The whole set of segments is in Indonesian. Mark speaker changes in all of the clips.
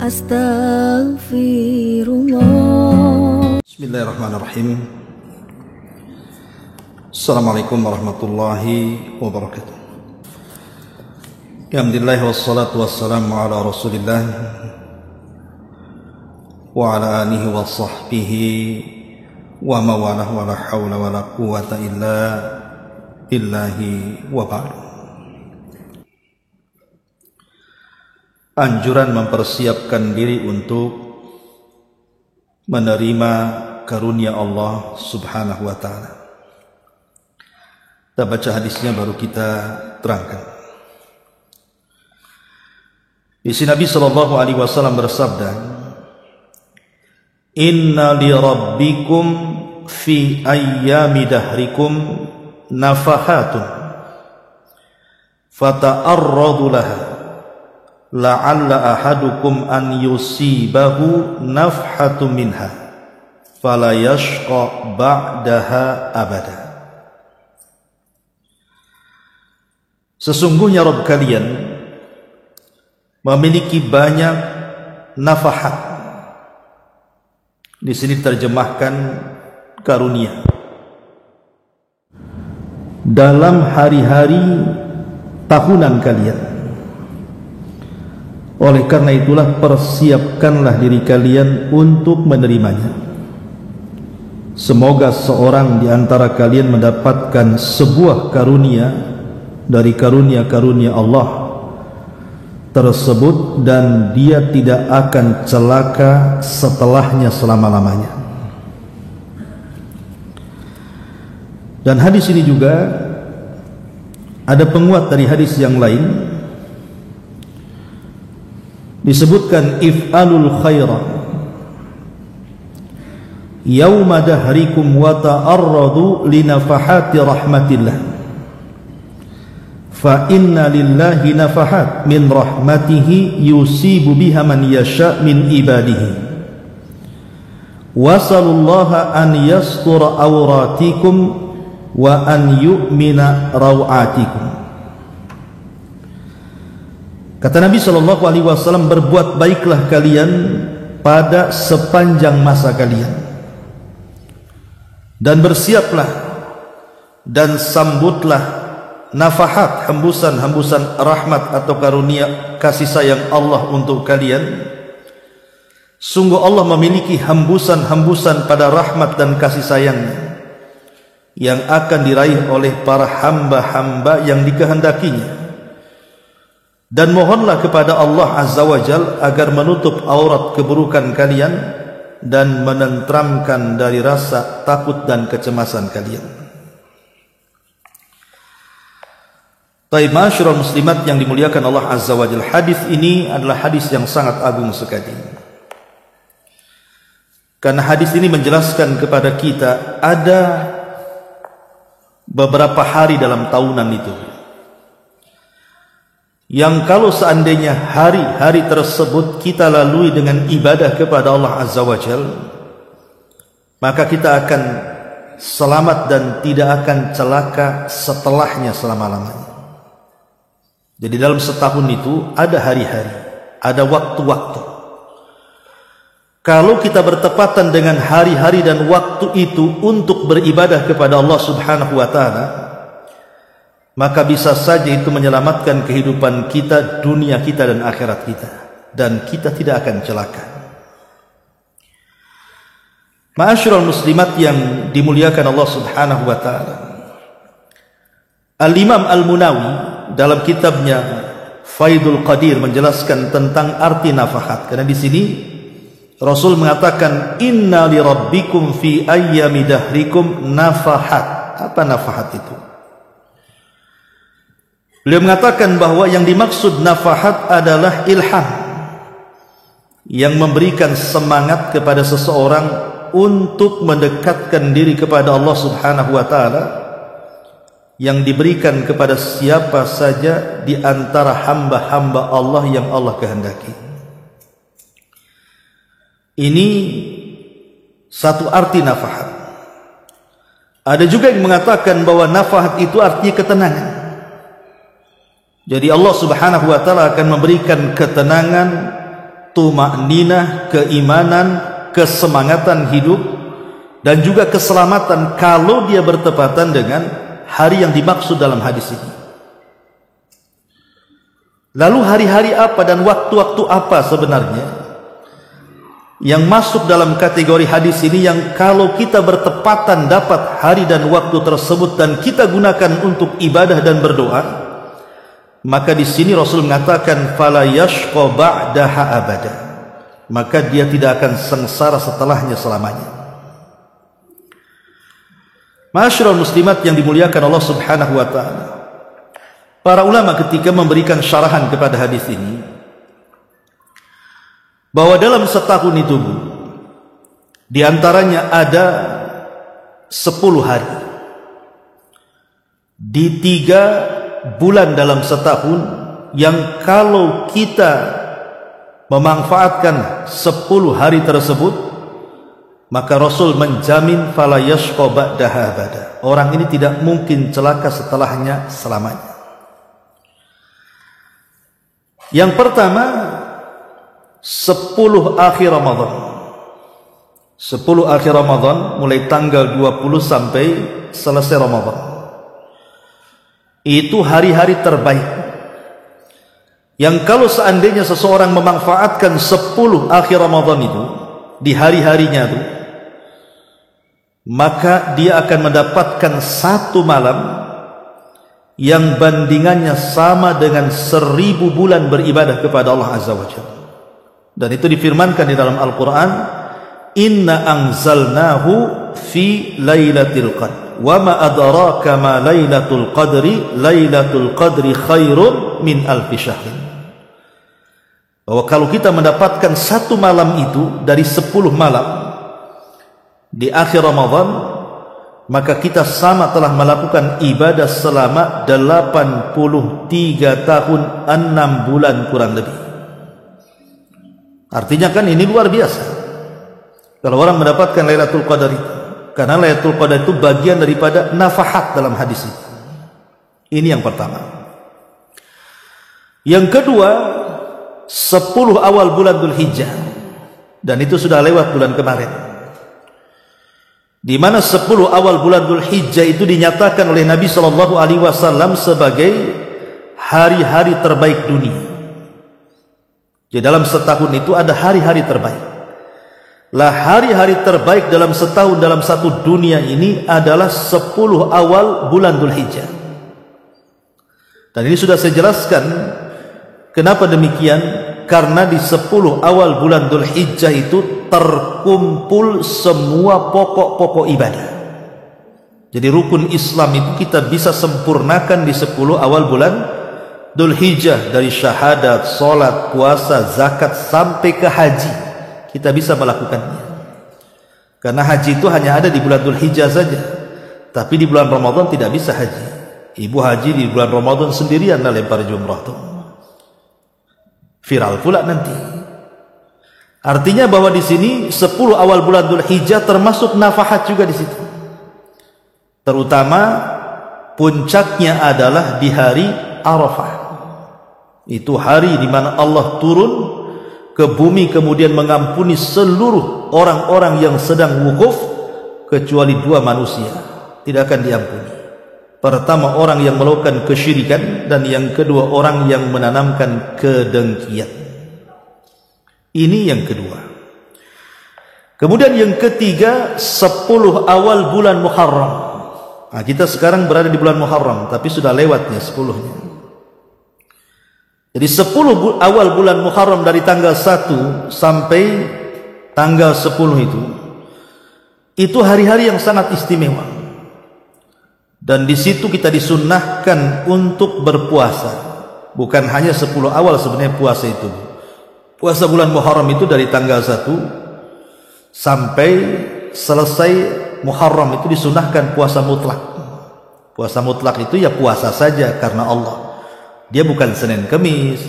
Speaker 1: Astaghfirullah.
Speaker 2: Bismillahirrahmanirrahim. Assalamualaikum warahmatullahi wabarakatuh. Alhamdulillah wassalatu wassalamu ala Rasulillah wa ala alihi wa sahbihi wa mawalah wa la hawla wa la quwwata illa billahi wa ba'du. Anjuran mempersiapkan diri untuk menerima karunia Allah Subhanahu wa ta'ala. Kita baca hadisnya baru kita terangkan. Di sini Nabi sallallahu alaihi wasallam bersabda, "Inna li rabbikum fi ayyami dahrikum nafahatun fata'arradu laha la'alla ahadukum an yusibahu nafhatun minha fala yashqa ba'daha abada." Sesungguhnya Rabb kalian memiliki banyak nafahat. Di sini terjemahkan karunia. Dalam hari-hari tahunan kalian. Oleh karena itulah persiapkanlah diri kalian untuk menerimanya. Semoga seorang di antara kalian mendapatkan sebuah karunia dari karunia-karunia Allah tersebut dan dia tidak akan celaka setelahnya selama-lamanya. Dan hadis ini juga ada penguat dari hadis yang lain. Disebutkan if'alul khaira yauma dahrikum wa ta'arradu li nafahati rahmatillah fa inna lillahi nafahat min rahmatihi yusibu biha man yasha min ibadihi wasallallaha an yastura awratikum wa an yu'mina rawatikum. Kata Nabi sallallahu alaihi wasallam, berbuat baiklah kalian pada sepanjang masa kalian dan bersiaplah dan sambutlah nafahat, hembusan-hembusan rahmat atau karunia kasih sayang Allah untuk kalian. Sungguh Allah memiliki hembusan-hembusan pada rahmat dan kasih sayangnya yang akan diraih oleh para hamba-hamba yang dikehendakinya. Dan mohonlah kepada Allah Azza wa Jal agar menutup aurat keburukan kalian dan menenteramkan dari rasa takut dan kecemasan kalian. Baik, ma'asyiral muslimat yang dimuliakan Allah Azza wa Jal, hadis ini adalah hadis yang sangat agung sekali. Karena hadis ini menjelaskan kepada kita ada beberapa hari dalam tahunan itu yang kalau seandainya hari-hari tersebut kita lalui dengan ibadah kepada Allah Azza wa Jal, maka kita akan selamat dan tidak akan celaka setelahnya selama-lamanya. Jadi dalam setahun itu ada hari-hari, ada waktu-waktu. Kalau kita bertepatan dengan hari-hari dan waktu itu untuk beribadah kepada Allah Subhanahu wa ta'ala, maka bisa saja itu menyelamatkan kehidupan kita, dunia kita dan akhirat kita, dan kita tidak akan celaka. Ma'asyiral muslimat yang dimuliakan Allah Subhanahu wa ta'ala, Al-Imam Al-Munawi dalam kitabnya Faidul Qadir menjelaskan tentang arti nafahat. Karena di sini Rasul mengatakan, "Inna li rabbikum fi ayyami dahrikum nafahat." Apa nafahat itu? Beliau mengatakan bahwa yang dimaksud nafahat adalah ilham yang memberikan semangat kepada seseorang untuk mendekatkan diri kepada Allah Subhanahu wa ta'ala, yang diberikan kepada siapa saja di antara hamba-hamba Allah yang Allah kehendaki. Ini satu arti nafahat. Ada juga yang mengatakan bahwa nafahat itu artinya ketenangan. Jadi Allah Subhanahu wa ta'ala akan memberikan ketenangan tumakninah, keimanan, kesemangatan hidup, dan juga keselamatan kalau dia bertepatan dengan hari yang dimaksud dalam hadis ini. Lalu hari-hari apa dan waktu-waktu apa sebenarnya yang masuk dalam kategori hadis ini yang kalau kita bertepatan dapat hari dan waktu tersebut dan kita gunakan untuk ibadah dan berdoa, maka di sini Rasul mengatakan fala yashqa ba'daha abada, maka dia tidak akan sengsara setelahnya selamanya. Ma'asyiral muslimat yang dimuliakan Allah Subhanahu wa taala, para ulama ketika memberikan syarahan kepada hadis ini, bahwa dalam setahun itu di antaranya ada 10 hari. Di 3 bulan dalam setahun yang kalau kita memanfaatkan 10 hari tersebut, maka Rasul menjamin fala yashqa ba'daha abada. Orang ini tidak mungkin celaka setelahnya selamanya. Yang pertama, 10 akhir Ramadan. 10 akhir Ramadan mulai tanggal 20 sampai selesai Ramadan. Itu hari-hari terbaik. Yang kalau seandainya seseorang memanfaatkan 10 akhir Ramadan itu di hari-harinya itu, maka dia akan mendapatkan 1 malam yang bandingannya sama dengan 1000 bulan beribadah kepada Allah Azza wa Jalla. Dan itu difirmankan di dalam Al-Quran, inna anzalnahu fi lailatul qadr wa ma adraka ma lailatul qadri khairun min alfi syahrin. Bahwa kalau kita mendapatkan 1 malam itu dari 10 malam di akhir Ramadan, maka kita sama telah melakukan ibadah selama 83 tahun 6 bulan kurang lebih. Artinya kan ini luar biasa kalau orang mendapatkan Lailatul Qadar itu, karena Lailatul Qadar itu bagian daripada nafahat dalam hadis ini. Ini yang pertama. Yang kedua, 10 awal bulan Dzulhijjah, dan itu sudah lewat bulan kemarin, di mana 10 awal bulan Dzulhijjah itu dinyatakan oleh Nabi SAW sebagai hari-hari terbaik dunia. Jadi dalam setahun itu ada hari-hari terbaik. Lah hari-hari terbaik dalam setahun dalam satu dunia ini adalah 10 awal bulan Dzulhijjah. Dan ini sudah saya jelaskan kenapa demikian, karena di 10 awal bulan Dzulhijjah itu terkumpul semua pokok-pokok ibadah. Jadi rukun Islam itu kita bisa sempurnakan di 10 awal bulan Dzulhijjah, dari syahadat, salat, puasa, zakat sampai ke haji kita bisa melakukannya. Karena haji itu hanya ada di bulan Dzulhijjah saja. Tapi di bulan Ramadan tidak bisa haji. Ibu haji di bulan Ramadan sendirian dan lempar jumrah tuh. Viral pula nanti. Artinya bahwa di sini 10 awal bulan Dzulhijjah termasuk nafahat juga di situ. Terutama puncaknya adalah di hari Arafah. Itu hari di mana Allah turun ke bumi kemudian mengampuni seluruh orang-orang yang sedang wukuf kecuali 2 manusia, tidak akan diampuni. Pertama, orang yang melakukan kesyirikan, dan yang kedua, orang yang menanamkan kedengkian. Ini yang kedua. Kemudian yang ketiga, 10 awal bulan Muharram. Nah, kita sekarang berada di bulan Muharram, tapi sudah lewatnya 10-nya. Jadi 10 awal bulan Muharram dari tanggal 1 sampai tanggal 10 itu hari-hari yang sangat istimewa. Dan di situ kita disunnahkan untuk berpuasa. Bukan hanya 10 awal sebenarnya puasa itu. Puasa bulan Muharram itu dari tanggal 1 sampai selesai Muharram itu disunnahkan puasa mutlak. Puasa mutlak itu ya puasa saja karena Allah. Dia bukan Senin Kemis,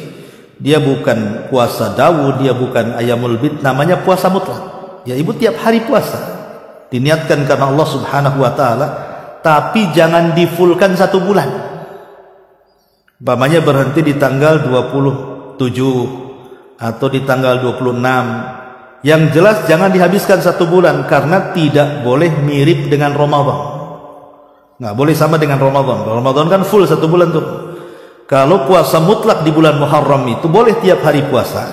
Speaker 2: dia bukan puasa Daud, dia bukan Ayamul Bid, namanya puasa mutlak. Ya ibu tiap hari puasa, diniatkan karena Allah Subhanahu wa ta'ala, tapi jangan difulkan 1 bulan. Umpamanya berhenti di tanggal 27 atau di tanggal 26. Yang jelas jangan dihabiskan 1 bulan, karena tidak boleh mirip dengan Ramadan. Nggak boleh sama dengan Ramadan. Ramadan kan full 1 bulan tuh. Kalau puasa mutlak di bulan Muharram itu boleh tiap hari puasa,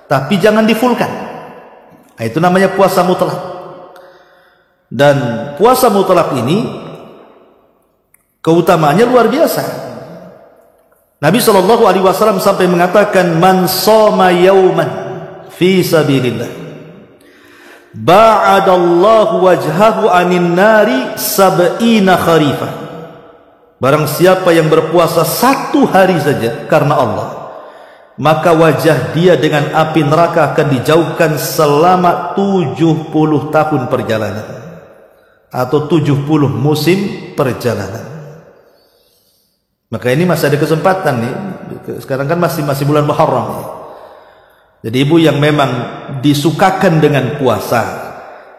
Speaker 2: tapi jangan difulkan. Nah, itu namanya puasa mutlak. Dan puasa mutlak ini keutamaannya luar biasa. Nabi SAW sampai mengatakan, man shoma yauman fi sabilillah ba'adallahu wajhahu anin nari sab'ina kharifah. Barang siapa yang berpuasa 1 hari saja karena Allah, maka wajah dia dengan api neraka akan dijauhkan selama 70 tahun perjalanan, atau 70 musim perjalanan. Maka ini masih ada kesempatan nih. Sekarang kan masih bulan Muharram. Jadi ibu yang memang disukakan dengan puasa,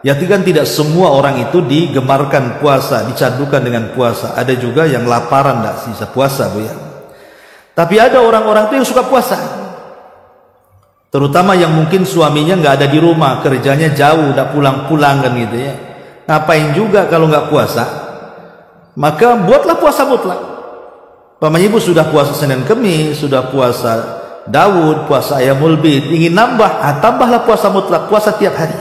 Speaker 2: ya kan tidak semua orang itu digemarkan puasa, dicandukan dengan puasa. Ada juga yang laparan tidak bisa puasa, Bu ya. Tapi ada orang-orang itu yang suka puasa, terutama yang mungkin suaminya nggak ada di rumah, kerjanya jauh, tidak pulang-pulang kan gitu ya. Ngapain juga kalau nggak puasa? Maka buatlah puasa mutlak. Pamannya ibu sudah puasa Senin Kemis, sudah puasa Daud, puasa Ayamul Bid, ingin nambah, tambahlah puasa mutlak, puasa tiap hari.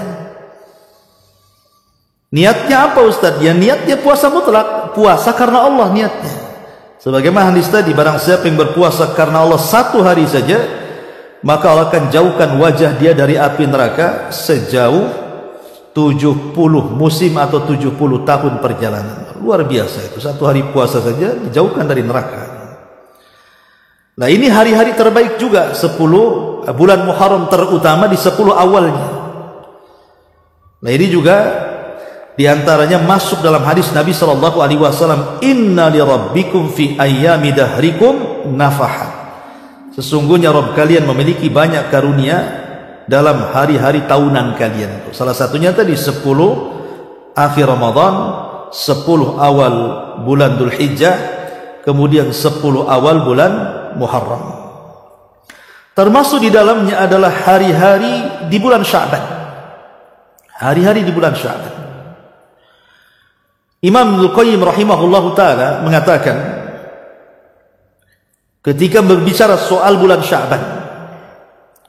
Speaker 2: Niatnya apa Ustaz? Ya niatnya puasa mutlak, puasa karena Allah niatnya. Sebagaimana hadis tadi, barang siapa yang berpuasa karena Allah 1 hari saja, maka Allah akan jauhkan wajah dia dari api neraka sejauh 70 musim atau 70 tahun perjalanan. Luar biasa itu, 1 hari puasa saja dijauhkan dari neraka. Nah ini hari-hari terbaik juga, 10 bulan Muharram terutama di 10 awalnya. Nah ini juga diantaranya masuk dalam hadis Nabi SAW, inna li rabbikum fi ayyami dahrikum nafahat. Sesungguhnya Rabb kalian memiliki banyak karunia dalam hari-hari tahunan kalian. Salah satunya tadi 10 akhir Ramadan, 10 awal bulan Dzulhijjah, kemudian 10 awal bulan Muharram. Termasuk di dalamnya adalah hari-hari di bulan Sya'ban. Hari-hari di bulan Sya'ban. Imam Ibnu Qayyim rahimahullahu taala mengatakan, ketika berbicara soal bulan Sya'ban,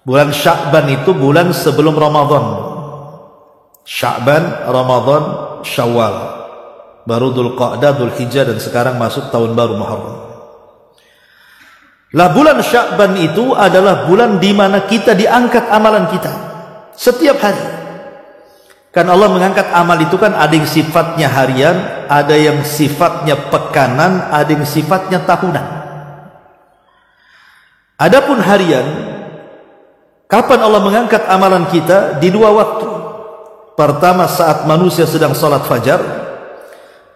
Speaker 2: bulan Sya'ban itu bulan sebelum Ramadan. Sya'ban, Ramadan, Syawal, baru Dzulqa'dah, Dzulhijjah, dan sekarang masuk tahun baru Muharram. Lah bulan Sya'ban itu adalah bulan di mana kita diangkat amalan kita setiap hari. Kan Allah mengangkat amal itu kan ada yang sifatnya harian, ada yang sifatnya pekanan, ada yang sifatnya tahunan. Adapun harian, kapan Allah mengangkat amalan kita? Di 2 waktu. Pertama saat manusia sedang sholat fajar,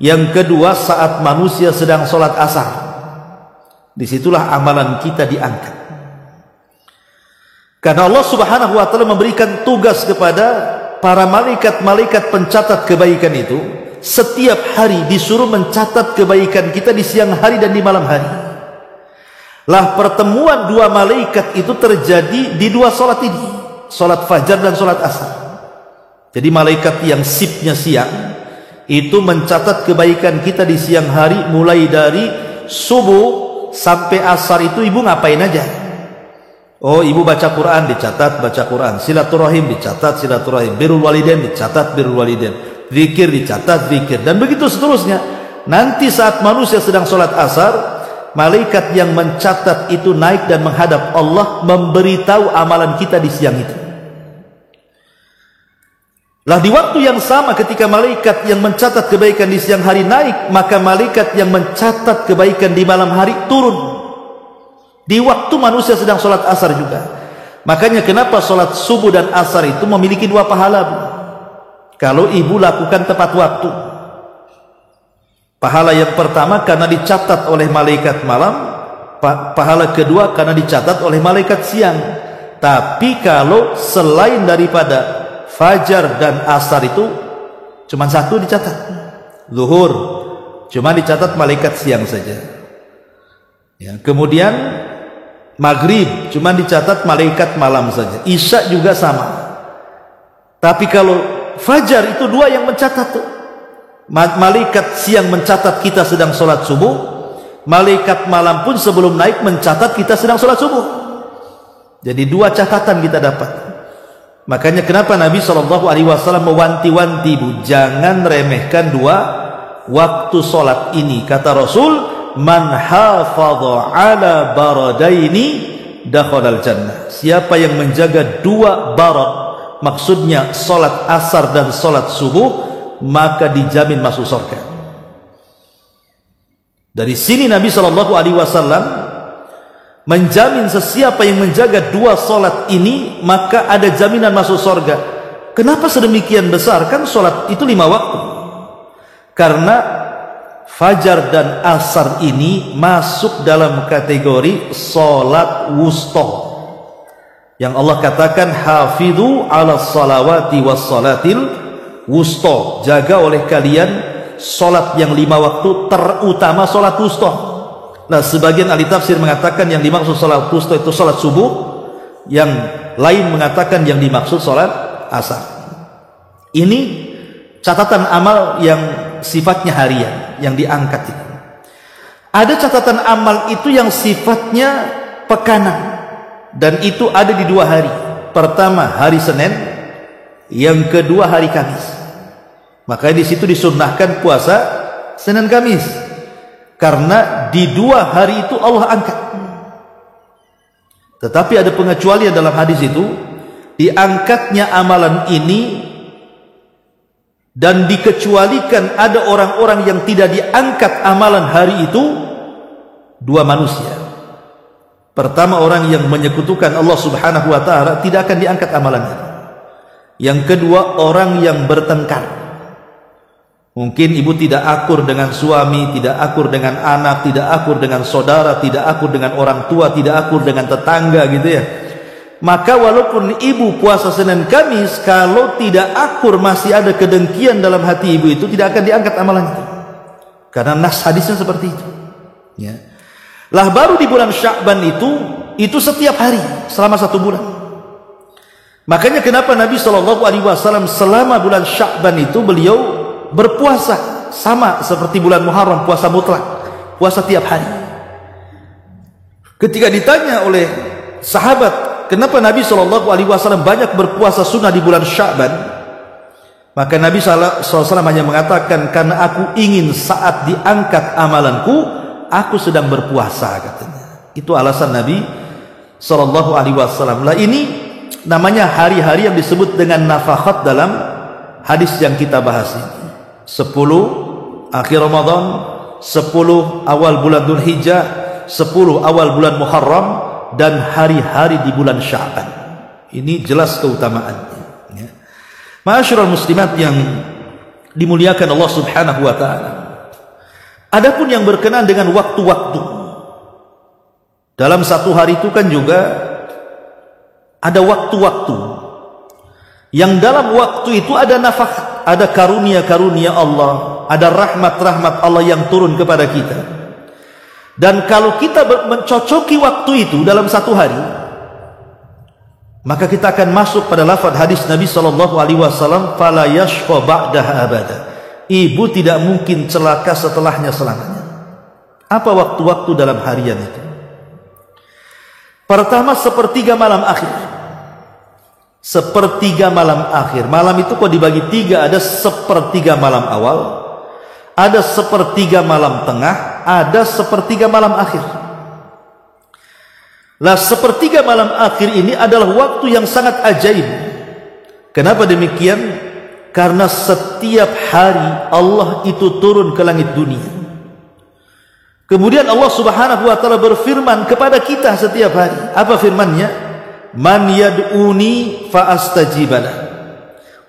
Speaker 2: yang kedua saat manusia sedang sholat asar. Disitulah amalan kita diangkat. Karena Allah Subhanahu wa ta'ala memberikan tugas kepada para malaikat-malaikat pencatat kebaikan itu, setiap hari disuruh mencatat kebaikan kita di siang hari dan di malam hari. Lah pertemuan 2 malaikat itu terjadi di 2 sholat ini, sholat fajar dan sholat asar. Jadi malaikat yang shiftnya siang itu mencatat kebaikan kita di siang hari, mulai dari subuh sampai asar itu ibu ngapain aja. Oh, ibu baca Quran, dicatat baca Quran. Silaturahim dicatat silaturahim. Birrul walidain dicatat birrul walidain. Zikir dicatat zikir. Dan begitu seterusnya. Nanti saat manusia sedang sholat asar, malaikat yang mencatat itu naik dan menghadap Allah, memberitahu amalan kita di siang itu. Lah di waktu yang sama ketika malaikat yang mencatat kebaikan di siang hari naik, maka malaikat yang mencatat kebaikan di malam hari turun. Di waktu manusia sedang sholat asar juga. Makanya kenapa sholat subuh dan asar itu memiliki 2 pahala, Bu? Kalau ibu lakukan tepat waktu. Pahala yang pertama karena dicatat oleh malaikat malam, pahala kedua karena dicatat oleh malaikat siang. Tapi kalau selain daripada fajar dan asar itu cuma 1 dicatat, zuhur cuma dicatat malaikat siang saja ya. Kemudian Maghrib cuma dicatat malaikat malam saja. Isya juga sama. Tapi kalau fajar itu 2 yang mencatat tuh. Malaikat siang mencatat kita sedang sholat subuh, malaikat malam pun sebelum naik mencatat kita sedang sholat subuh. Jadi 2 catatan kita dapat. Makanya kenapa Nabi SAW mewanti-wanti, jangan remehkan 2 waktu sholat ini. Kata Rasul, man hafadha ala baradaini dakhalal jannah. Siapa yang menjaga 2 barad, maksudnya sholat asar dan sholat subuh, maka dijamin masuk surga. Dari sini Nabi SAW menjamin sesiapa yang menjaga 2 sholat ini, maka ada jaminan masuk surga. Kenapa sedemikian besar? Kan sholat itu 5 waktu. Karena fajar dan asar ini masuk dalam kategori sholat wusta, yang Allah katakan hafidhu ala salawati was salatil wusta, jaga oleh kalian solat yang 5 waktu, terutama solat wusta. Nah, sebagian ahli tafsir mengatakan yang dimaksud solat wusta itu solat subuh, yang lain mengatakan yang dimaksud solat asar. Ini catatan amal yang sifatnya harian, yang diangkat itu. Ada catatan amal itu yang sifatnya pekanan, dan itu ada di 2 hari. Pertama hari Senin, yang kedua hari Kamis. Makanya di situ disunnahkan puasa Senin Kamis, karena di 2 hari itu Allah angkat. Tetapi ada pengecualian dalam hadis itu, diangkatnya amalan ini dan dikecualikan ada orang-orang yang tidak diangkat amalan hari itu 2 manusia. Pertama, orang yang menyekutukan Allah Subhanahu wa taala tidak akan diangkat amalannya. Yang kedua, orang yang bertengkar. Mungkin ibu tidak akur dengan suami, tidak akur dengan anak, tidak akur dengan saudara, tidak akur dengan orang tua, tidak akur dengan tetangga gitu ya. Maka walaupun ibu puasa Senin Kamis, kalau tidak akur masih ada kedengkian dalam hati ibu itu, tidak akan diangkat amalannya. Karena nas hadisnya seperti itu. Ya. Lah baru di bulan Sya'ban itu setiap hari selama 1 bulan. Makanya kenapa Nabi SAW selama bulan Sya'ban itu beliau berpuasa sama seperti bulan Muharram, puasa mutlak, puasa tiap hari. Ketika ditanya oleh sahabat, kenapa Nabi SAW banyak berpuasa sunnah di bulan Sya'ban, maka Nabi SAW hanya mengatakan, karena aku ingin saat diangkat amalanku, aku sedang berpuasa, katanya. Itu alasan Nabi SAW. Lah ini namanya hari-hari yang disebut dengan nafakhat dalam hadis yang kita bahas ini. 10 akhir Ramadan, 10 awal bulan Dzulhijjah, 10 awal bulan Muharram, dan hari-hari di bulan Sya'ban. Ini jelas keutamaannya. Ya. Ma'asyiral muslimat yang dimuliakan Allah Subhanahu wa taala. Adapun yang berkenaan dengan waktu-waktu, dalam 1 hari itu kan juga ada waktu-waktu, yang dalam waktu itu ada nafkah, ada karunia-karunia Allah, ada rahmat-rahmat Allah yang turun kepada kita. Dan kalau kita mencocoki waktu itu dalam 1 hari, maka kita akan masuk pada lafaz hadis Nabi SAW, fala yashqa ba'daha abada. Ibu tidak mungkin celaka setelahnya selamanya. Apa waktu-waktu dalam harian itu? Pertama, sepertiga malam akhir. Sepertiga malam akhir. Malam itu kok dibagi 3, ada sepertiga malam awal, ada sepertiga malam tengah, ada sepertiga malam akhir. Lah sepertiga malam akhir ini adalah waktu yang sangat ajaib. Kenapa demikian? Karena setiap hari Allah itu turun ke langit dunia. Kemudian Allah Subhanahu wa taala berfirman kepada kita setiap hari. Apa firman-Nya? Man yad'uni fa astajibalah,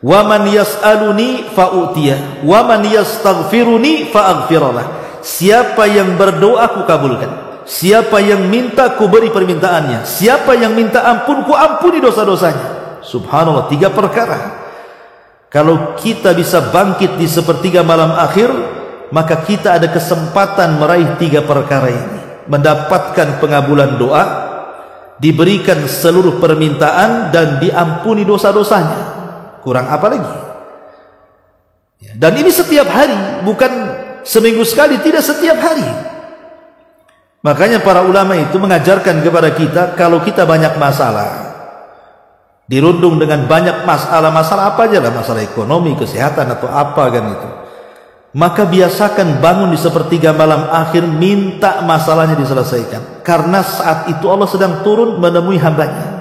Speaker 2: wa man yas'aluni fa u'tiyah, wa man yastaghfiruni fa aghfiralah. Siapa yang berdoa ku kabulkan, siapa yang minta ku beri permintaannya, siapa yang minta ampun ku ampuni dosa-dosanya. Subhanallah, 3 perkara. Kalau kita bisa bangkit di sepertiga malam akhir, maka kita ada kesempatan meraih 3 perkara ini. Mendapatkan pengabulan doa, diberikan seluruh permintaan dan diampuni dosa-dosanya. Kurang apa lagi? Dan ini setiap hari, bukan seminggu sekali, tidak, setiap hari. Makanya para ulama itu mengajarkan kepada kita, kalau kita banyak masalah, dirundung dengan banyak masalah apa aja lah, masalah ekonomi, kesehatan atau apa kan itu, maka biasakan bangun di sepertiga malam akhir, minta masalahnya diselesaikan, karena saat itu Allah sedang turun menemui hambanya.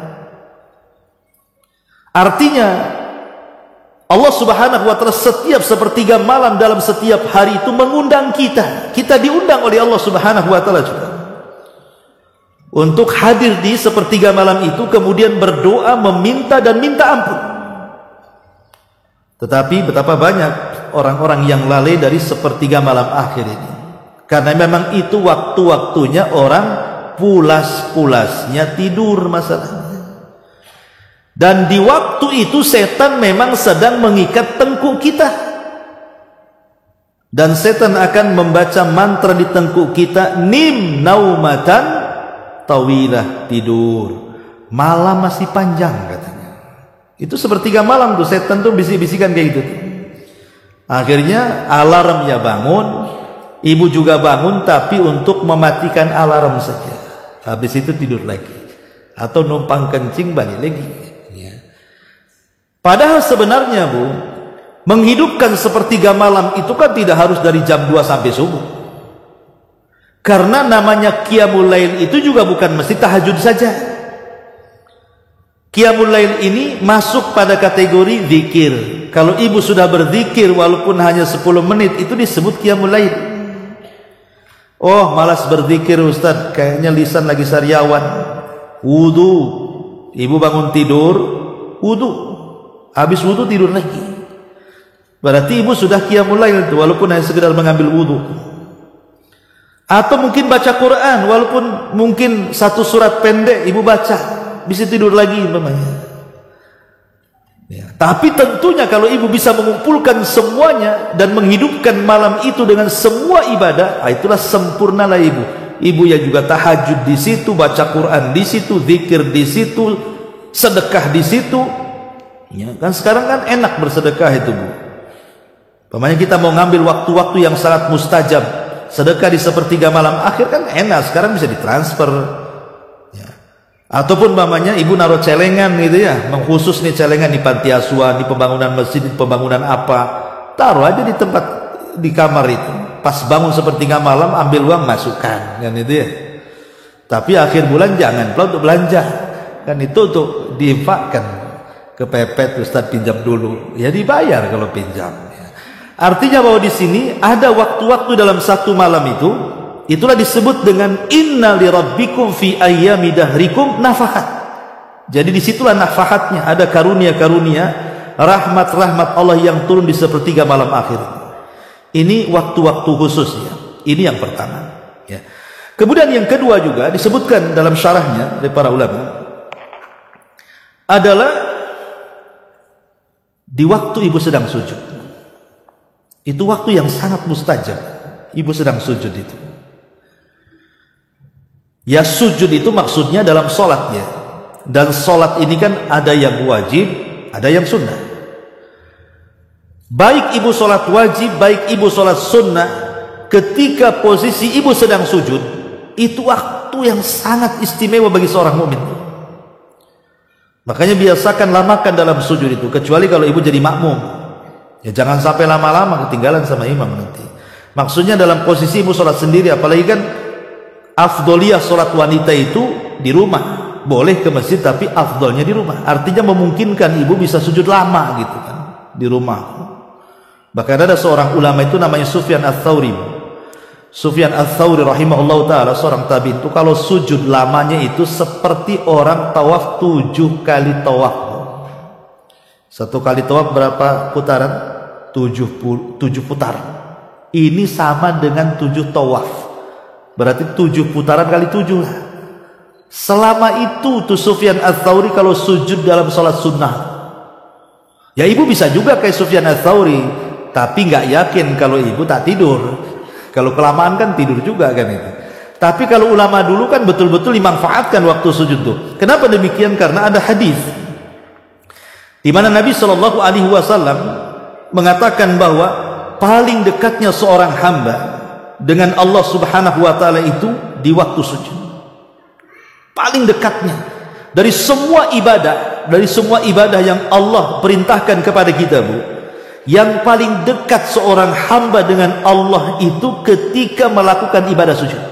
Speaker 2: Artinya Allah subhanahu wa ta'ala setiap sepertiga malam dalam setiap hari itu mengundang kita. Kita diundang oleh Allah subhanahu wa ta'ala juga untuk hadir di sepertiga malam itu, kemudian berdoa, meminta dan minta ampun. Tetapi betapa banyak orang-orang yang lalai dari sepertiga malam akhir ini, karena memang itu waktu-waktunya orang pulas-pulasnya tidur masalahnya. Dan di waktu itu setan memang sedang mengikat tengkuk kita, dan setan akan membaca mantra di tengkuk kita, nim naumatan tawilah, tidur malam masih panjang katanya. Itu sepertiga malam tuh setan tuh bisik-bisikan kayak gitu. Akhirnya alarmnya bangun, ibu juga bangun, tapi untuk mematikan alarm saja. Habis itu tidur lagi, atau numpang kencing balik lagi. Padahal sebenarnya Bu, menghidupkan sepertiga malam itu kan tidak harus dari jam 2 sampai subuh. Karena namanya Qiyamul Lail itu juga bukan mesti tahajud saja. Qiyamul Lail ini masuk pada kategori zikir. Kalau ibu sudah berzikir walaupun hanya 10 menit, itu disebut Qiyamul Lail. Oh, malas berzikir Ustaz, kayaknya lisan lagi sariawan. Wudu, ibu bangun tidur, wudu. Habis wudu tidur lagi. Berarti ibu sudah Qiyamul Lail walaupun hanya sekedar mengambil wudu. Atau mungkin baca Quran, walaupun mungkin satu surat pendek ibu baca, bisa tidur lagi umpamanya. Ya, tapi tentunya kalau ibu bisa mengumpulkan semuanya dan menghidupkan malam itu dengan semua ibadah, itulah sempurnalah ibu. Ibu yang juga tahajud di situ, baca Quran di situ, zikir di situ, sedekah di situ. Ya, kan sekarang kan enak bersedekah itu Bu. Pokoknya kita mau ngambil waktu-waktu yang sangat mustajab, sedekah di sepertiga malam akhir kan enak, sekarang bisa ditransfer. Ya. Ataupun mamanya ibu naruh celengan gitu ya, mengkhusus nih celengan di panti asuhan, di pembangunan masjid, di pembangunan apa, taruh aja di tempat di kamar itu. Pas bangun sepertiga malam ambil uang masukkan kan itu ya. Tapi akhir bulan jangan pula untuk belanja, kan itu untuk diinfakkan. Kepepet Ustaz pinjam dulu, ya dibayar kalau pinjam. Artinya bahwa di sini ada waktu-waktu dalam satu malam itu, itulah disebut dengan inna li rabbikum fi ayyami dahrikum nafahat. Jadi disitulah nafahatnya, ada karunia-karunia, rahmat-rahmat Allah yang turun di sepertiga malam akhir. Ini waktu-waktu khususnya. Ini yang pertama. Ya. Kemudian yang kedua juga disebutkan dalam syarahnya oleh para ulama adalah di waktu ibu sedang sujud. Itu waktu yang sangat mustajab. Ibu sedang sujud itu. Ya, sujud itu maksudnya dalam sholatnya. Dan sholat ini kan ada yang wajib, ada yang sunnah. Baik ibu sholat wajib, baik ibu sholat sunnah, ketika posisi ibu sedang sujud, itu waktu yang sangat istimewa bagi seorang mukmin. Makanya biasakan lamakan dalam sujud itu, kecuali kalau ibu jadi makmum. Ya jangan sampai lama-lama ketinggalan sama imam nanti. Maksudnya dalam posisi ibu sholat sendiri, apalagi kan afdoliyah sholat wanita itu di rumah. Boleh ke masjid tapi afdolnya di rumah. Artinya memungkinkan ibu bisa sujud lama gitu kan di rumah. Bahkan ada seorang ulama itu namanya Sufyan Ats-Tsauri. Sufyan Ats-Tsauri rahimahullah ta'ala, seorang tabi'in itu kalau sujud lamanya itu seperti orang tawaf 7 kali tawaf. Satu kali tawaf berapa putaran? 7 putaran. Ini sama dengan 7 tawaf. Berarti 7 putaran kali 7 lah. Selama itu tuh Sufyan Ats-Tsauri kalau sujud dalam sholat sunnah. Ya ibu bisa juga kayak Sufyan Ats-Tsauri, tapi nggak yakin kalau ibu tak tidur. Kalau kelamaan kan tidur juga kan itu. Tapi kalau ulama dulu kan betul-betul dimanfaatkan waktu sujud tuh. Kenapa demikian? Karena ada hadis di mana Nabi Shallallahu Alaihi Wasallam mengatakan bahwa paling dekatnya seorang hamba dengan Allah Subhanahu Wa Taala itu di waktu sujud. Paling dekatnya dari semua ibadah yang Allah perintahkan kepada kita, Bu. Yang paling dekat seorang hamba dengan Allah itu ketika melakukan ibadah sujud.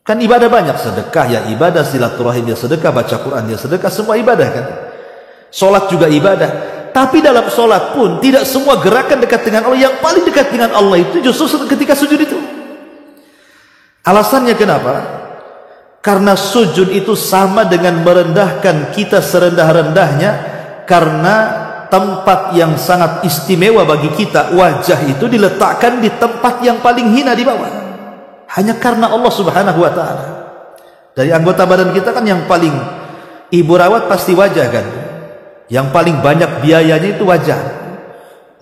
Speaker 2: Kan ibadah banyak, sedekah ya ibadah, silaturahim ya sedekah, baca Quran ya sedekah, semua ibadah kan. Salat juga ibadah. Tapi dalam salat pun tidak semua gerakan dekat dengan Allah. Yang paling dekat dengan Allah itu justru ketika sujud itu. Alasannya kenapa? Karena sujud itu sama dengan merendahkan kita serendah-rendahnya, karena tempat yang sangat istimewa bagi kita, wajah itu diletakkan di tempat yang paling hina di bawah. Hanya karena Allah Subhanahu Wa Taala. Dari anggota badan kita kan yang paling ibu rawat pasti wajah kan. Yang paling banyak biayanya itu wajah.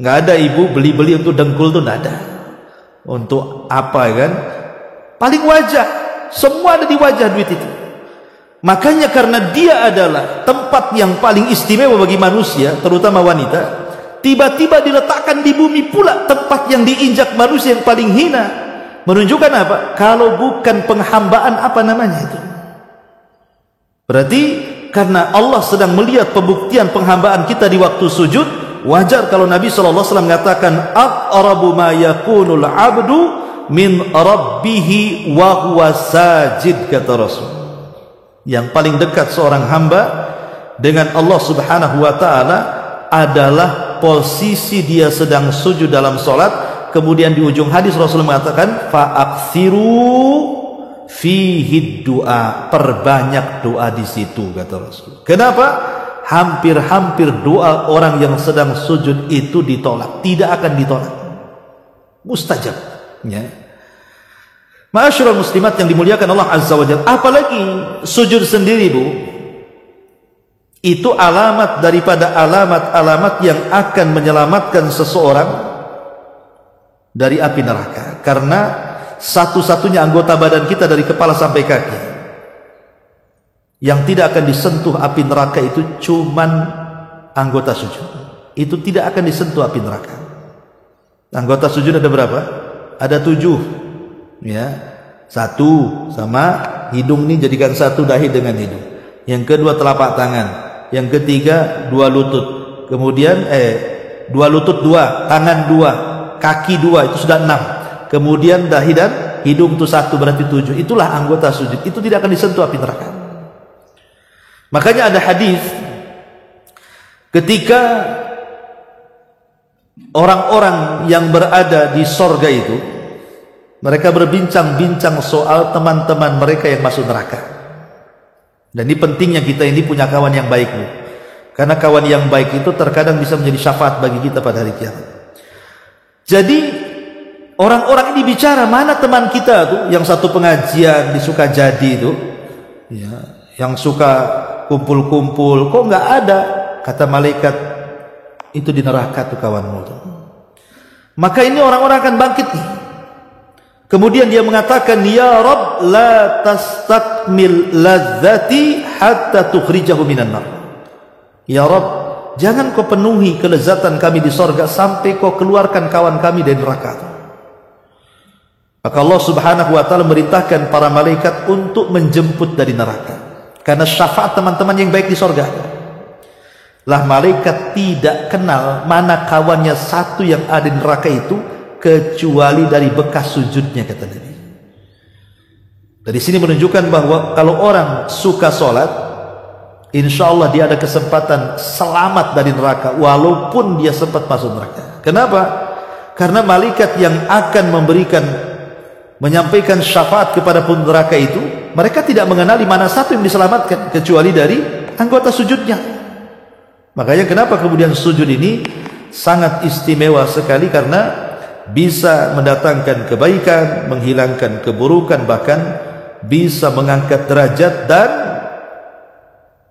Speaker 2: Nggak ada ibu beli-beli untuk dengkul tuh nggak ada. Untuk apa kan? Paling wajah. Semua ada di wajah duit itu. Makanya karena dia adalah tempat yang paling istimewa bagi manusia, terutama wanita, tiba-tiba diletakkan di bumi pula tempat yang diinjak manusia yang paling hina. Menunjukkan apa? Kalau bukan penghambaan, apa namanya itu? Berarti karena Allah sedang melihat pembuktian penghambaan kita di waktu sujud, wajar kalau Nabi SAW mengatakan aqrabu ma yakunul abdu min rabbihi wa huwa sajid, kata Rasul. Yang paling dekat seorang hamba dengan Allah Subhanahu Wa Taala adalah posisi dia sedang sujud dalam solat. Kemudian di ujung hadis Rasul mengatakan fa'aksiru fihi doa, perbanyak doa di situ, kata Rasul. Kenapa? Hampir-hampir doa orang yang sedang sujud itu ditolak, tidak akan ditolak, mustajab ya. Ma'asyiral muslimat yang dimuliakan Allah Azza wa Jalla, apalagi sujud sendiri, Bu, itu alamat daripada alamat-alamat yang akan menyelamatkan seseorang dari api neraka. Karena satu-satunya anggota badan kita dari kepala sampai kaki yang tidak akan disentuh api neraka itu cuman anggota sujud. Itu tidak akan disentuh api neraka. Anggota sujud ada berapa? Ada 7 ya. 1 sama hidung ini jadikan 1 dahi dengan hidung. Yang kedua telapak tangan. Yang ketiga 2 lutut. Kemudian 2 lutut 2, tangan 2, kaki 2, itu sudah 6. Kemudian dahi dan hidung itu 1, berarti 7. Itulah anggota sujud. Itu tidak akan disentuh api neraka. Makanya ada hadis ketika orang-orang yang berada di sorga itu, mereka berbincang-bincang soal teman-teman mereka yang masuk neraka. Dan ini pentingnya kita ini punya kawan yang baik, Bu. Karena kawan yang baik itu terkadang bisa menjadi syafaat bagi kita pada hari kiamat. Jadi orang-orang ini bicara, mana teman kita tuh yang satu pengajian di Sukajadi itu ya, yang suka kumpul-kumpul, kok nggak ada? Kata malaikat, itu di neraka tuh kawanmu tuh. Maka ini orang-orang akan bangkit nih. Kemudian dia mengatakan, ya Rabb, la tastakmil ladzati hatta tukhrijahu minan nar. Ya Rabb, jangan kau penuhi kelezatan kami di sorga sampai kau keluarkan kawan kami dari neraka. Maka Allah Subhanahu wa Ta'ala merintahkan para malaikat untuk menjemput dari neraka, karena syafaat teman-teman yang baik di sorga. Lah malaikat tidak kenal mana kawannya satu yang ada di neraka itu kecuali dari bekas sujudnya, kata Nabi. Dari sini menunjukkan bahwa kalau orang suka sholat, insya Allah dia ada kesempatan selamat dari neraka walaupun dia sempat masuk neraka. Kenapa? Karena malaikat yang akan menyampaikan syafaat kepada penduduk neraka itu, mereka tidak mengenali mana satu yang diselamatkan kecuali dari anggota sujudnya. Makanya kenapa kemudian sujud ini sangat istimewa sekali, karena bisa mendatangkan kebaikan, menghilangkan keburukan, bahkan bisa mengangkat derajat dan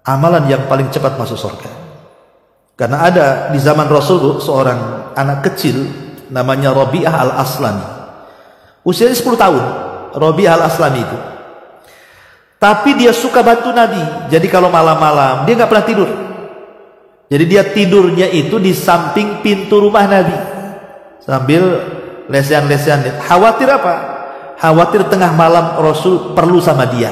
Speaker 2: amalan yang paling cepat masuk surga. Karena ada di zaman Rasul seorang anak kecil namanya Rabi'ah al-Aslami, usianya 10 tahun, Rabi' al-Aslami itu. Tapi dia suka bantu Nabi. Jadi kalau malam-malam dia nggak pernah tidur. Jadi dia tidurnya itu di samping pintu rumah Nabi sambil lesehan-lesehan. Khawatir apa? Khawatir tengah malam Rasul perlu sama dia.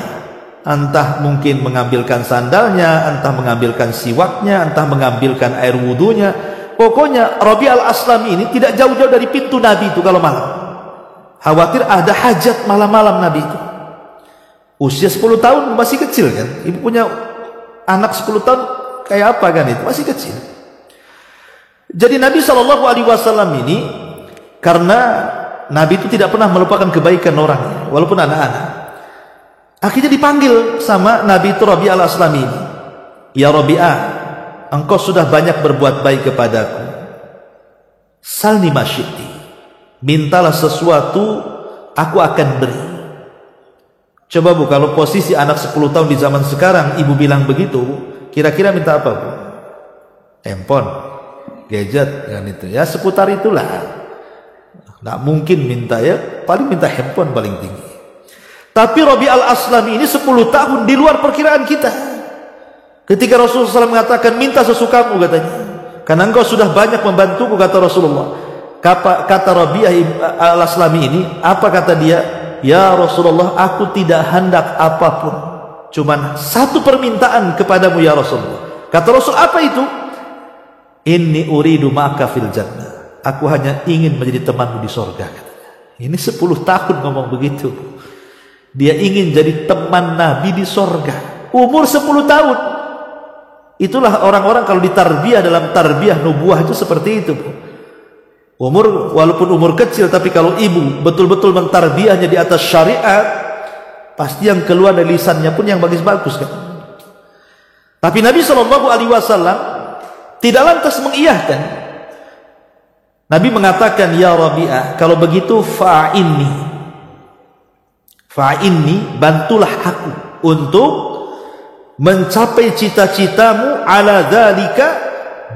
Speaker 2: Entah mungkin mengambilkan sandalnya, entah mengambilkan siwaknya, entah mengambilkan air wudunya. Pokoknya Rabi' al-Aslami ini tidak jauh-jauh dari pintu Nabi itu kalau malam. Khawatir ada hajat malam-malam Nabi itu. Usia 10 tahun masih kecil kan. Ibu punya anak 10 tahun kayak apa kan itu? Masih kecil. Jadi Nabi SAW ini, karena Nabi itu tidak pernah melupakan kebaikan orang, walaupun anak-anak. Akhirnya dipanggil sama Nabi itu Rabi' al-Aslami ini. Ya Rabi'ah, engkau sudah banyak berbuat baik kepadaku. Salni masyiti. Mintalah sesuatu, aku akan beri. Coba Bu, kalau posisi anak 10 tahun di zaman sekarang, ibu bilang begitu, kira-kira minta apa Bu? Handphone, gadget, kan itu ya, seputar itulah. Nggak mungkin minta ya, paling minta handphone paling tinggi. Tapi Rabi' al-Aslami ini 10 tahun di luar perkiraan kita. Ketika Rasulullah SAW mengatakan minta sesukamu katanya, karena engkau sudah banyak membantuku, kata Rasulullah. Kata Rabi' al-Aslami ini, apa kata dia? Ya Rasulullah, aku tidak hendak apapun, cuman satu permintaan kepadamu ya Rasulullah. Kata Rasul, apa itu? Inni uridu ma'aka fil jannah. Aku hanya ingin menjadi temanmu di sorga, katanya. Ini 10 tahun ngomong begitu. Dia ingin jadi teman Nabi di sorga. Umur 10 tahun. Itulah orang-orang kalau ditarbiyah dalam tarbiyah nubuah itu seperti itu. Umur, walaupun umur kecil, tapi kalau ibu betul-betul mentarbiyahnya di atas syariat, pasti yang keluar dari lisannya pun yang bagus-bagus kan. Tapi Nabi SAW tidak lantas mengiyahkan. Nabi mengatakan, ya Rabi'ah, kalau begitu fa'inni, bantulah aku untuk mencapai cita-citamu, ala dzalika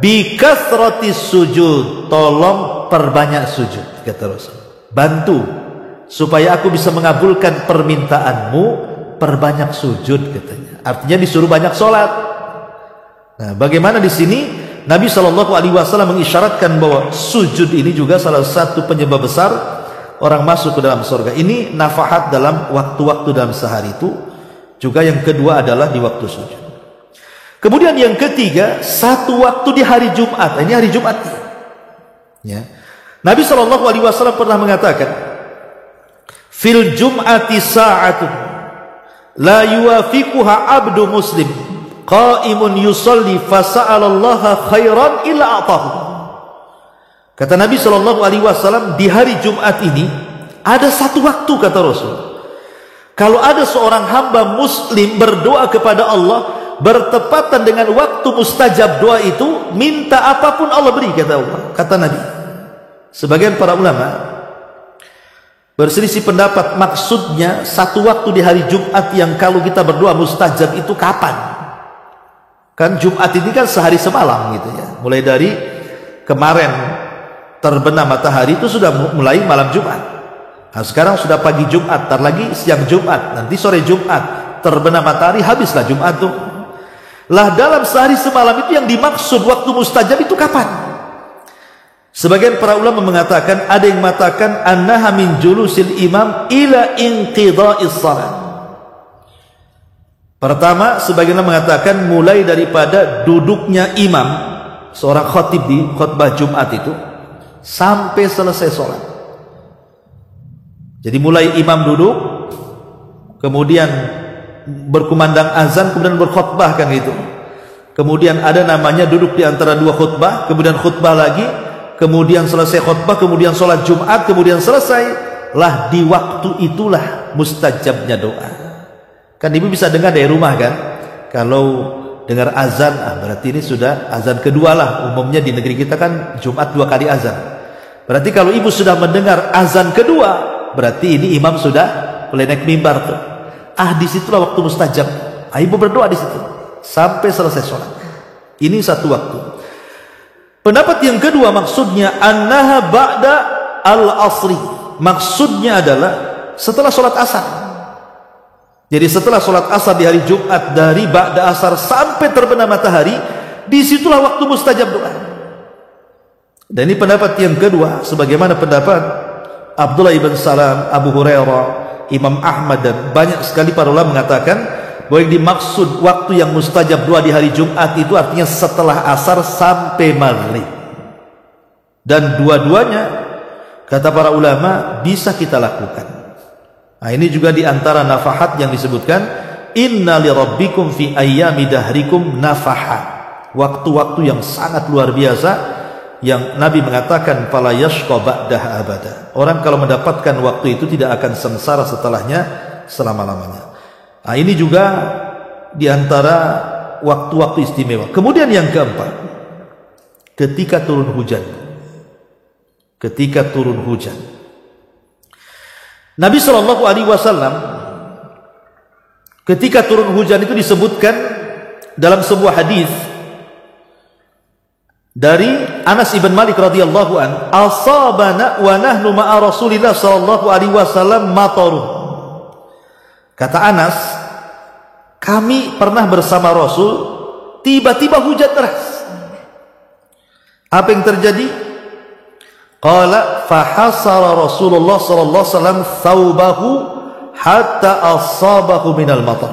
Speaker 2: bi kathratis sujud. Tolong perbanyak sujud, kata Rasul. Bantu supaya aku bisa mengabulkan permintaanmu, perbanyak sujud, katanya. Artinya disuruh banyak sholat. Nah, bagaimana di sini Nabi SAW mengisyaratkan bahwa sujud ini juga salah satu penyebab besar orang masuk ke dalam surga. Ini nafahat dalam waktu-waktu dalam sehari itu. Juga yang kedua adalah di waktu sujud. Kemudian yang ketiga, satu waktu di hari Jumat. Ini hari Jumat ya. Nabi SAW pernah mengatakan, fil jum'ati sa'atun la yuwafiquha abdu muslim qa'imun yusalli fasa'alallaha khairan illa atahu. Kata Nabi SAW, di hari Jumat ini ada satu waktu, kata Rasul, kalau ada seorang hamba muslim berdoa kepada Allah bertepatan dengan waktu mustajab doa itu, minta apapun Allah beri, kata Allah, kata Nabi. Sebagian para ulama berselisih pendapat, maksudnya satu waktu di hari Jumat yang kalau kita berdoa mustajab itu kapan? Kan Jumat ini kan sehari semalam gitu ya. Mulai dari kemarin terbenam matahari itu sudah mulai malam Jumat. Nah, sekarang sudah pagi Jumat, tar lagi siang Jumat, nanti sore Jumat, terbenam matahari, habislah Jumat tuh. Lah dalam sehari semalam itu yang dimaksud waktu mustajab itu kapan? Sebagian para ulama mengatakan, ada yang mengatakan annaha min julusil imam ila inqidha'is shalah. Pertama, sebagian mengatakan mulai daripada duduknya imam, seorang khatib di khutbah Jumat itu, sampai selesai sholat. Jadi mulai imam duduk, kemudian berkumandang azan, kemudian berkhutbah kan gitu. Kemudian ada namanya duduk di antara dua khutbah, kemudian khutbah lagi, kemudian selesai khutbah, kemudian sholat Jumat, kemudian selesai. Lah di waktu itulah mustajabnya doa. Kan ibu bisa dengar dari rumah kan, kalau dengar azan, berarti ini sudah azan kedua lah. Umumnya di negeri kita kan Jumat 2 kali azan. Berarti kalau ibu sudah mendengar azan kedua, berarti ini imam sudah mulai naik mimbar tuh. Disitulah waktu mustajab. Ibu berdoa di situ sampai selesai sholat. Ini satu waktu. Pendapat yang kedua, maksudnya annaha ba'da al-asri. Maksudnya adalah setelah sholat asar. Jadi setelah sholat asar di hari Jumat, dari ba'da asar sampai terbenam matahari, disitulah waktu mustajab doa. Dan ini pendapat yang kedua, sebagaimana pendapat Abdullah ibn Salam, Abu Hurairah, Imam Ahmad, dan banyak sekali para ulama mengatakan bahwa yang dimaksud waktu yang mustajab doa di hari Jumat itu artinya setelah asar sampai maghrib. Dan dua-duanya, kata para ulama, bisa kita lakukan. Nah, ini juga diantara nafahat yang disebutkan, inna li rabbikum fi ayyami dahrikum nafahat, waktu-waktu yang sangat luar biasa yang Nabi mengatakan fala yashqa ba'daha abada. Orang kalau mendapatkan waktu itu tidak akan sengsara setelahnya selama-lamanya. Nah, ini juga diantara waktu-waktu istimewa. Kemudian yang keempat, ketika turun hujan. Ketika turun hujan, Nabi SAW ketika turun hujan itu disebutkan dalam sebuah hadis dari Anas ibn Malik radhiyallahu an, asabana wa nahnu ma'a Rasulillah sallallahu alaihi wasallam matarun. Kata Anas, kami pernah bersama Rasul, tiba-tiba hujan deras. Apa yang terjadi? Qala fahasara Rasulullah sallallahu alaihi wasallam thawbahu hatta asabahu minal matar.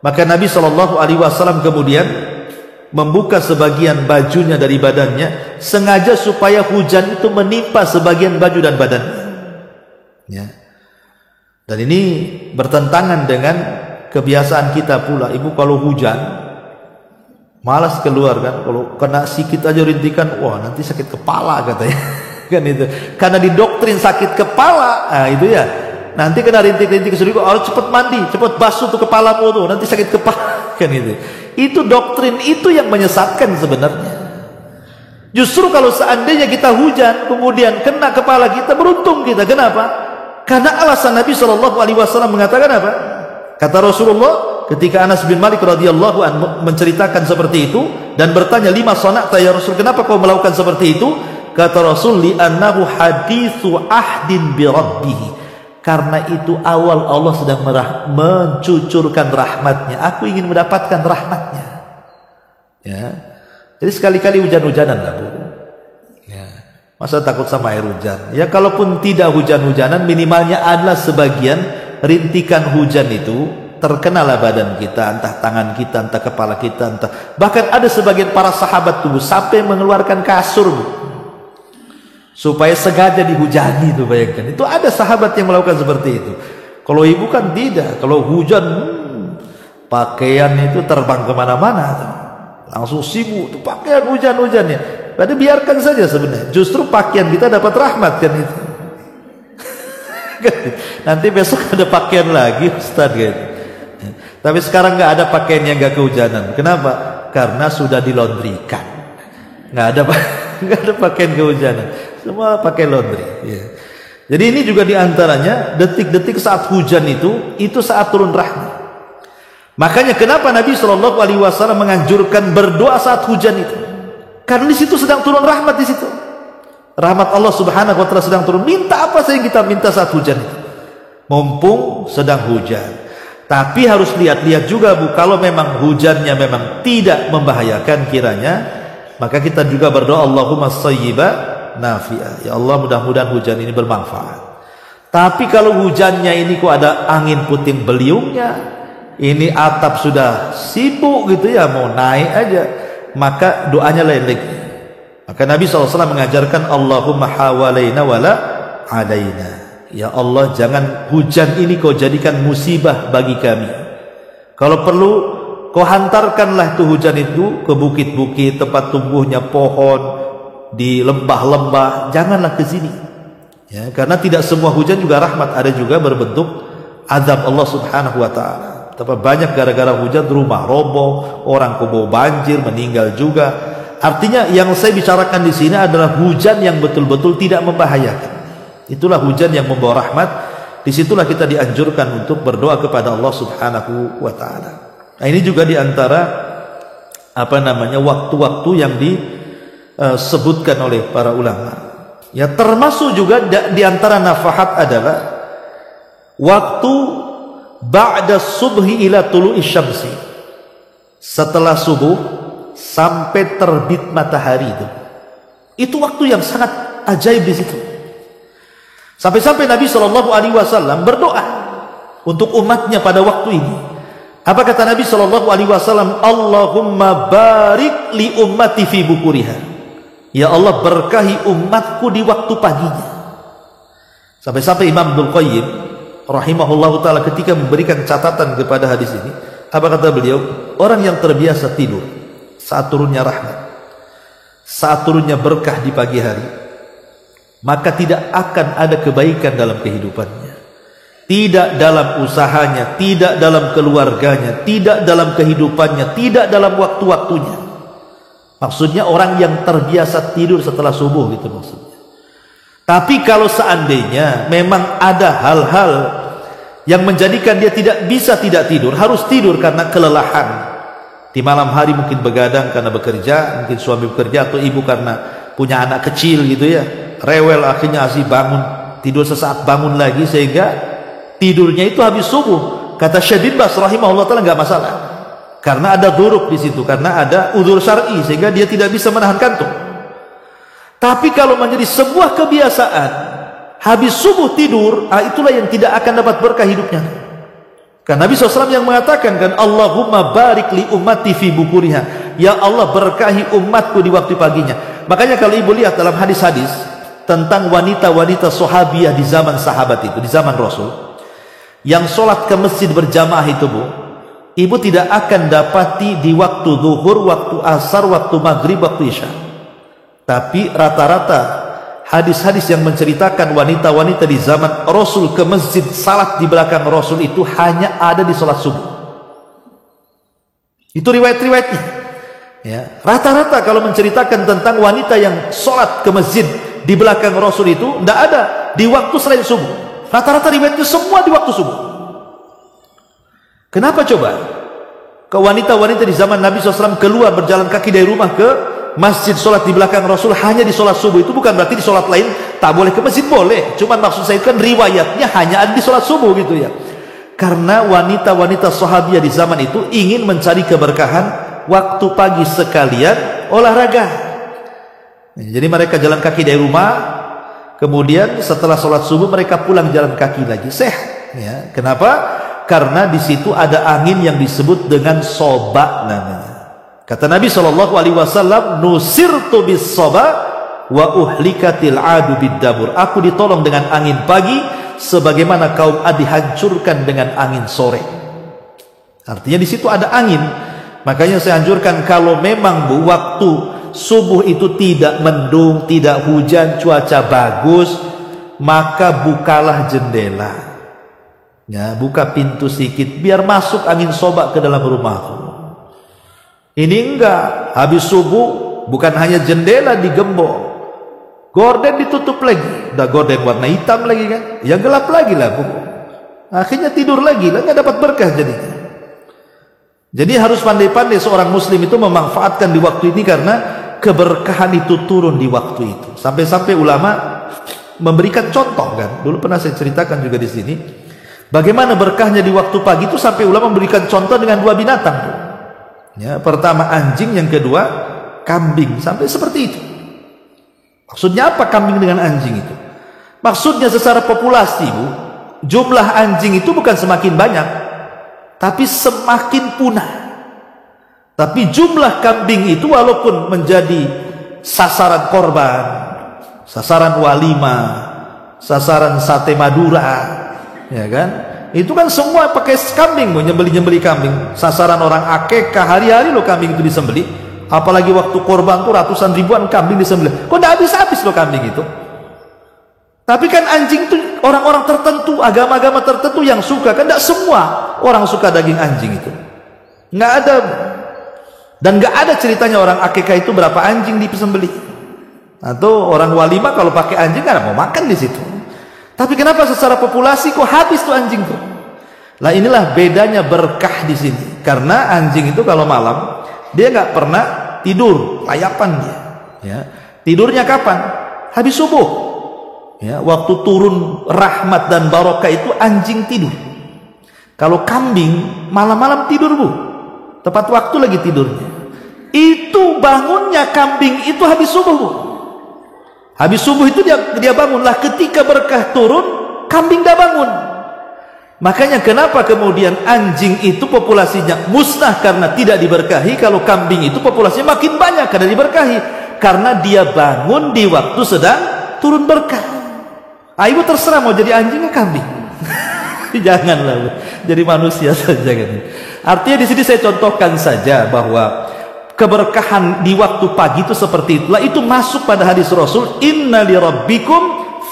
Speaker 2: Maka Nabi sallallahu alaihi wasallam kemudian membuka sebagian bajunya dari badannya sengaja supaya hujan itu menimpa sebagian baju dan badannya. Ya. Dan ini bertentangan dengan kebiasaan kita pula. Ibu kalau hujan malas keluar kan, kalau kena sikit aja rintikan, wah nanti sakit kepala katanya. Kan itu, karena didoktrin sakit kepala, nah itu ya, nanti kena rintik-rintik sedikit, harus cepat mandi, cepat basuh tuh kepalamu tuh, nanti sakit kepala, kan itu doktrin itu yang menyesatkan sebenarnya. Justru kalau seandainya kita hujan kemudian kena kepala kita, beruntung kita. Kenapa? Karena alasan Nabi SAW mengatakan apa? Kata Rasulullah ketika Anas bin Malik radhiyallahu anhu menceritakan seperti itu dan bertanya, lima sana'ta ya Rasul, kenapa kau melakukan seperti itu? Kata Rasul, li'annahu hadithu ahdin bi rabbih, karena itu awal Allah sedang mencucurkan rahmatnya, aku ingin mendapatkan rahmatnya. Ya, jadi sekali-kali hujan-hujanan lah Bu. Ya, masa takut sama air hujan? Ya kalaupun tidak hujan-hujanan, minimalnya adalah sebagian rintikan hujan itu terkenalah badan kita, entah tangan kita, entah kepala kita, entah bahkan ada sebagian para sahabat tuh sampai mengeluarkan kasur Bu, supaya sengaja dihujani itu, bayangkan. Itu ada sahabat yang melakukan seperti itu. Kalau ibu kan tidak. Kalau hujan, pakaian itu terbang kemana-mana, langsung sibuk tuh pakaian hujan-hujannya. Padahal biarkan saja sebenarnya. Justru pakaian kita dapat rahmat kan itu. Nanti besok ada pakaian lagi Ustaz gitu. Tapi sekarang nggak ada pakaian yang nggak kehujanan. Kenapa? Karena sudah dilondrikan. Nggak ada pakaian kehujanan. Semua pakai laundry. Ya. Jadi ini juga diantaranya detik-detik saat hujan itu saat turun rahmat. Makanya kenapa Nabi SAW menganjurkan berdoa saat hujan itu? Karena di situ sedang turun rahmat di situ. Rahmat Allah Subhanahu wa taala sedang turun. Minta apa saja yang kita minta saat hujan itu. Mumpung sedang hujan. Tapi harus lihat-lihat juga Bu, kalau memang hujannya memang tidak membahayakan kiranya, maka kita juga berdoa Allahumma shayyiban nafi'ah, ya Allah mudah-mudahan hujan ini bermanfaat. Tapi kalau hujannya ini kok ada angin puting beliungnya, ini atap sudah sibuk gitu ya, mau naik aja, maka doanya lain lagi. Maka Nabi SAW mengajarkan Allahumma hawalaina wala alaina, ya Allah jangan hujan ini kau jadikan musibah bagi kami, kalau perlu kau hantarkanlah tuh hujan itu ke bukit-bukit tempat tumbuhnya pohon, di lembah-lembah, janganlah ke sini. Ya, karena tidak semua hujan juga rahmat, ada juga berbentuk azab Allah Subhanahu wa taala. Tapi banyak gara-gara hujan rumah roboh, orang kebawa banjir, meninggal juga. Artinya yang saya bicarakan di sini adalah hujan yang betul-betul tidak membahayakan. Itulah hujan yang membawa rahmat. Disitulah kita dianjurkan untuk berdoa kepada Allah Subhanahu wa taala. Nah, ini juga diantara waktu-waktu yang disebutkan oleh para ulama. Ya, termasuk juga diantara nafahat adalah waktu ba'da subhi ila tulu'i syamsi, setelah subuh sampai terbit matahari itu waktu yang sangat ajaib di situ. Sampai-sampai Nabi SAW berdoa untuk umatnya pada waktu ini. Apa kata Nabi SAW? Allahumma barik li ummati fi bukuriha. Ya Allah, berkahi umatku di waktu paginya. Sampai-sampai Imam Ibnul Qayyim rahimahullahu ta'ala ketika memberikan catatan kepada hadis ini, apa kata beliau? Orang yang terbiasa tidur saat turunnya rahmat, saat turunnya berkah di pagi hari, maka tidak akan ada kebaikan dalam kehidupannya, tidak dalam usahanya, tidak dalam keluarganya, tidak dalam kehidupannya, tidak dalam waktu-waktunya. Maksudnya orang yang terbiasa tidur setelah subuh gitu maksudnya. Tapi kalau seandainya memang ada hal-hal yang menjadikan dia tidak bisa tidak tidur, harus tidur karena kelelahan, di malam hari mungkin begadang karena bekerja, mungkin suami bekerja atau ibu karena punya anak kecil gitu ya, rewel, akhirnya asih bangun, tidur sesaat bangun lagi, sehingga tidurnya itu habis subuh. Kata Syekh bin Baz rahimahullah ta'ala nggak masalah, karena ada dzuruf di situ, karena ada udzur syar'i sehingga dia tidak bisa menahan kantuk. Tapi kalau menjadi sebuah kebiasaan habis subuh tidur, itulah yang tidak akan dapat berkah hidupnya. Karena Nabi SAW yang mengatakan kan, Allahumma barik li ummati fi bukuriha. Ya Allah, berkahi umatku di waktu paginya. Makanya kalau ibu lihat dalam hadis-hadis tentang wanita-wanita sahabiah di zaman sahabat itu, di zaman Rasul, yang sholat ke masjid berjamaah itu bu, ibu tidak akan dapati di waktu zuhur, waktu asar, waktu maghrib, waktu isya. Tapi rata-rata hadis-hadis yang menceritakan wanita-wanita di zaman Rasul ke masjid salat di belakang Rasul itu hanya ada di sholat subuh. Itu riwayat-riwayatnya ya. Rata-rata kalau menceritakan tentang wanita yang sholat ke masjid di belakang Rasul itu tidak ada di waktu selain subuh. Rata-rata riwayatnya semua di waktu subuh. Kenapa coba? Ke wanita-wanita di zaman Nabi SAW keluar berjalan kaki dari rumah ke masjid sholat di belakang Rasul hanya di sholat subuh. Itu bukan berarti di sholat lain tak boleh ke masjid, boleh. Cuman maksud saya kan riwayatnya hanya ada di sholat subuh gitu ya. Karena wanita-wanita sahabiah di zaman itu ingin mencari keberkahan waktu pagi sekalian olahraga. Jadi mereka jalan kaki dari rumah, kemudian setelah sholat subuh mereka pulang jalan kaki lagi, sehat ya. Kenapa? Karena di situ ada angin yang disebut dengan soba namanya. Kata Nabi SAW, nusirtu bis soba wa uhlikatil adu biddabur. Aku ditolong dengan angin pagi sebagaimana kaum Ad dihancurkan dengan angin sore. Artinya di situ ada angin. Makanya saya anjurkan kalau memang bu, waktu subuh itu tidak mendung, tidak hujan, cuaca bagus, maka bukalah jendela ya, buka pintu sedikit biar masuk angin soba ke dalam rumahku. Ini enggak, habis subuh bukan hanya jendela digembok, gorden ditutup lagi, udah gorden warna hitam lagi kan, ya gelap lagi lah bu. Akhirnya tidur lagi lah, nggak dapat berkah jadinya. Jadi harus pandai-pandai seorang muslim itu memanfaatkan di waktu ini, karena keberkahan itu turun di waktu itu. Sampai-sampai ulama memberikan contoh kan, dulu pernah saya ceritakan juga di sini, bagaimana berkahnya di waktu pagi itu, sampai ulama memberikan contoh dengan dua binatang tuh. Ya, pertama anjing, yang kedua kambing, sampai seperti itu. Maksudnya apa kambing dengan anjing itu? Maksudnya secara populasi bu, jumlah anjing itu bukan semakin banyak, tapi semakin punah. Tapi jumlah kambing itu walaupun menjadi sasaran korban, sasaran walimah, sasaran sate Madura, ya kan? Itu kan semua pakai kambing, nyembeli kambing. Sasaran orang akekah hari-hari loh kambing itu disembeli. Apalagi waktu korban tuh ratusan ribuan kambing disembeli. Kok tidak habis-habis loh kambing itu. Tapi kan anjing itu orang-orang tertentu, agama-agama tertentu yang suka. Kan tidak semua orang suka daging anjing itu. Nggak ada. Dan nggak ada ceritanya orang akekah itu berapa anjing disembeli. Atau orang walimah kalau pakai anjing kan mau makan di situ. Tapi kenapa secara populasi kok habis tuh anjing tuh? Lah inilah bedanya berkah di sini. Karena anjing itu kalau malam dia nggak pernah tidur, layapan dia. Ya. Tidurnya kapan? Habis subuh. Ya, waktu turun rahmat dan barokah itu anjing tidur. Kalau kambing malam-malam tidur, Bu. Tepat waktu lagi tidurnya. Itu bangunnya kambing itu habis subuh, Bu. Habis subuh itu dia bangunlah. Ketika berkah turun, kambing dah bangun. Makanya kenapa kemudian anjing itu populasinya musnah karena tidak diberkahi. Kalau kambing itu populasinya makin banyak karena diberkahi. Karena dia bangun di waktu sedang turun berkah. Ibu terserah mau jadi anjing atau kambing. Janganlah, Bu. Jadi manusia saja kan. Artinya di sini saya contohkan saja bahwa keberkahan di waktu pagi itu seperti itulah. Itu masuk pada hadis Rasul, inna li rabbikum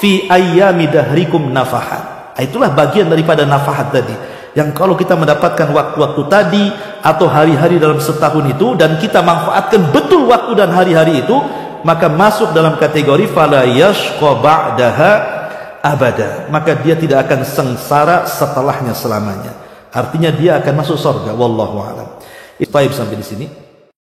Speaker 2: fi ayyami dahrikum nafahat. Itulah bagian daripada nafahat tadi, yang kalau kita mendapatkan waktu-waktu tadi atau hari-hari dalam setahun itu dan kita manfaatkan betul waktu dan hari-hari itu, maka masuk dalam kategori fala yashqa ba'daha abada, maka dia tidak akan sengsara setelahnya selamanya. Artinya dia akan masuk surga. Wallahu a'lam. Baik, sampai di sini.